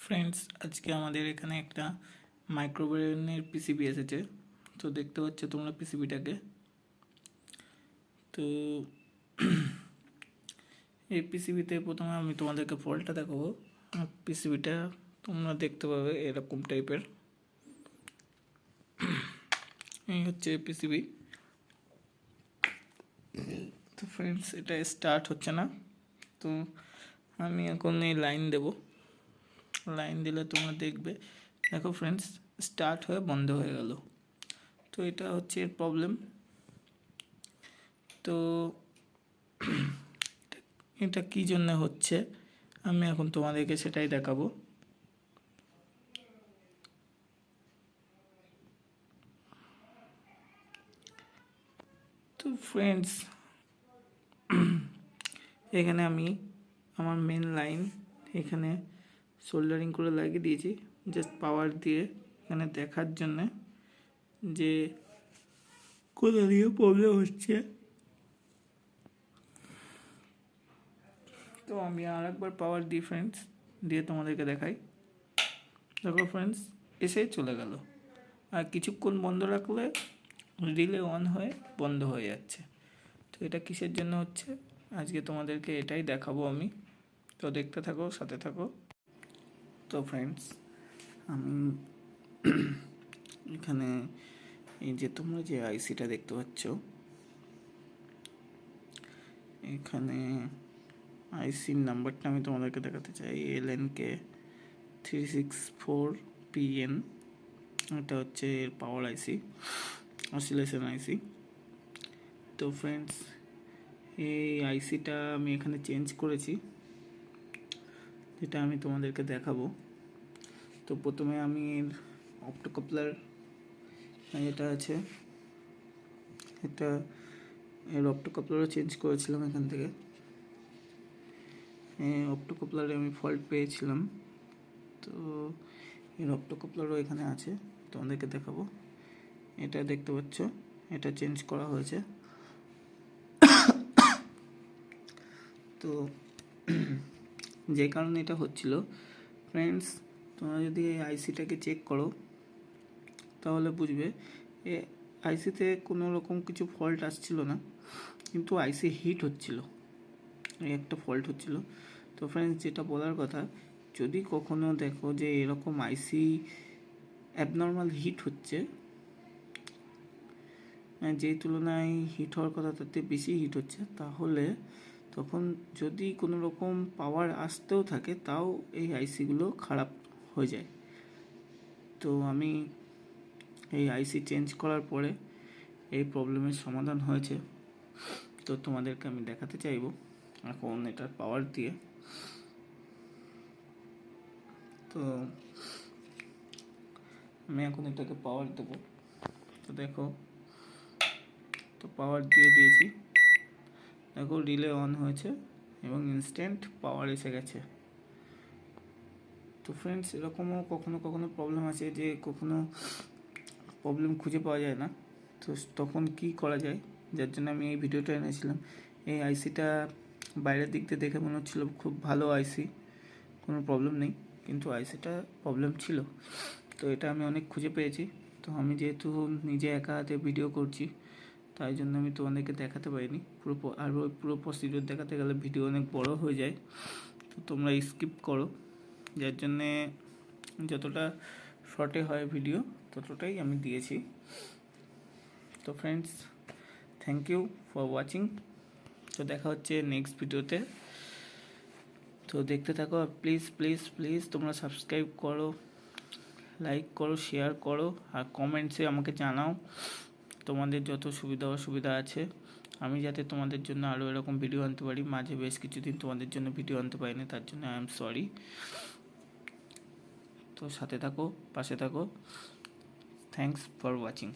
Friends, আজকে আমাদের এখানে একটা মাইক্রোওয়েভের পিসিবি এসেছে। তো দেখতে পাচ্ছ তোমরা পিসিবিটাকে। তো এই পিসিবিতে প্রথমে আমি তোমাদেরকে ফল্টটা দেখাবো। পিসিবিটা তোমরা দেখতে পাবে এরকম টাইপের। এই হচ্ছে পিসিবি। তো ফ্রেন্ডস, এটা স্টার্ট হচ্ছে না। তো আমি এখন এই লাইন দেব। লাইন দিলে তোমরা দেখবে, দেখো ফ্রেন্ডস, স্টার্ট হয়ে বন্ধ হয়ে গেল। তো এটা হচ্ছে এর প্রবলেম। তো এটা কী জন্য হচ্ছে আমি এখন তোমাদেরকে সেটাই দেখাবো। তো ফ্রেন্ডস, এখানে আমি আমার মেন লাইন এখানে সোল্ডারিং করে লাগিয়ে দিয়েছি, জাস্ট পাওয়ার দিয়ে এখানে দেখার জন্যে যে কোথা দিয়ে প্রবলেম হচ্ছে। তো আমি আর একবার পাওয়ার দিই ফ্রেন্ডস, দিয়ে তোমাদেরকে দেখাই। দেখো ফ্রেন্ডস, এসেই চলে গেল। আর কিছুক্ষণ বন্ধ রাখলে রিলে অন হয়ে বন্ধ হয়ে যাচ্ছে। তো এটা কিসের জন্য হচ্ছে আজকে তোমাদেরকে এটাই দেখাবো আমি। তো দেখতে থাকো, সাথে থাকো। তো ফ্রেন্ডস, আমি এখানে এই যে তোমরা যে আইসিটা দেখতে পাচ্ছ, এখানে আইসির নাম্বারটা আমি তোমাদেরকে দেখাতে চাই। LNK364PN। এটা হচ্ছে এর পাওয়ার আইসি, অসিলেশন আইসি। তো ফ্রেন্ডস, এই আইসিটা আমি এখানে চেঞ্জ করেছি, যেটা আমি তোমাদেরকে দেখাবো। তো প্রথমে আমি এর অপ্টোকাপলার এটা আছে, এটা এর অপ্টোকাপলারও চেঞ্জ করেছিলাম এখান থেকে। অপ্টোকাপলারে আমি ফল্ট পেয়েছিলাম, তো এর অপ্টোকাপলারও এখানে আছে, তোমাদেরকে দেখাবো। এটা দেখতে পাচ্ছ, এটা চেঞ্জ করা হয়েছে। তো যে কারণে এটা হচ্ছিল ফ্রেন্ডস, তোমরা যদি এই আইসিটাকে চেক করো তাহলে বুঝবে এ আইসিতে কোনো রকম কিছু ফল্ট আসছিল না, কিন্তু আইসি হিট হচ্ছিল, এই একটা ফল্ট হচ্ছিল। তো ফ্রেন্ডস, যেটা বলার কথা, যদি কখনো দেখো যে এরকম আইসি অ্যাবনর্মাল হিট হচ্ছে, যেই তুলনায় হিট হওয়ার কথা তাতে বেশি হিট হচ্ছে, তাহলে তখন যদি কোনো রকম পাওয়ার আসতেও থাকে তাও এই আইসিগুলো খারাপ হয়ে যায়। তো আমি এই আইসি চেঞ্জ করার পরে এই প্রবলেমের সমাধান হয়েছে। তো তোমাদেরকে আমি দেখাতে চাইবো এখন এটার পাওয়ার দিয়ে। তো আমি এখন এটাকে পাওয়ার দেবো। তো দেখো, তো পাওয়ার দিয়ে দিয়েছি, দেখো রিলে অন হয়েছে এবং ইনস্ট্যান্ট পাওয়ার এসে গেছে। তো ফ্রেন্ডস, এরকমও কখনো কখনো প্রবলেম আছে যে কখনো প্রবলেম খুঁজে পাওয়া যায় না। তো তখন কি করা যায়, যার জন্য আমি এই ভিডিওটা এনেছিলাম। এই আইসিটা বাইরের দিক দিয়ে দেখে মনে হচ্ছিলো খুব ভালো আইসি, কোনো প্রবলেম নেই, কিন্তু আইসিটা প্রবলেম ছিল। তো এটা আমি অনেক খুঁজে পেয়েছি। তো আমি যেহেতু নিজে একা হাতে ভিডিও করছি, তাই জন্য আমি তোমাদেরকে দেখাতে পারিনি পুরো প্রসিডিওর দেখাতে গেলে ভিডিও অনেক বড় হয়ে যায়। তো তোমরা স্কিপ করো, যার জন্যে যতটা শর্টে হয় ভিডিও ততটাই আমি দিয়েছি। তো friends, thank you for watching. তো দেখা হচ্ছে নেক্সট ভিডিওতে। তো দেখতে থাকো, আর প্লিজ প্লিজ প্লিজ তোমরা সাবস্ক্রাইব করো, লাইক করো, শেয়ার করো, আর কমেন্টসে আমাকে জানাও তোমাদের যত সুবিধা অসুবিধা আছে, আমি যাতে তোমাদের জন্য আরও এরকম ভিডিও আনতে পারি। মাঝে বেশ কিছুদিন তোমাদের জন্য ভিডিও আনতে পারিনি, তার জন্য আই এম সরি। তো সাথে থাকো, পাশে থাকো। Thanks for watching.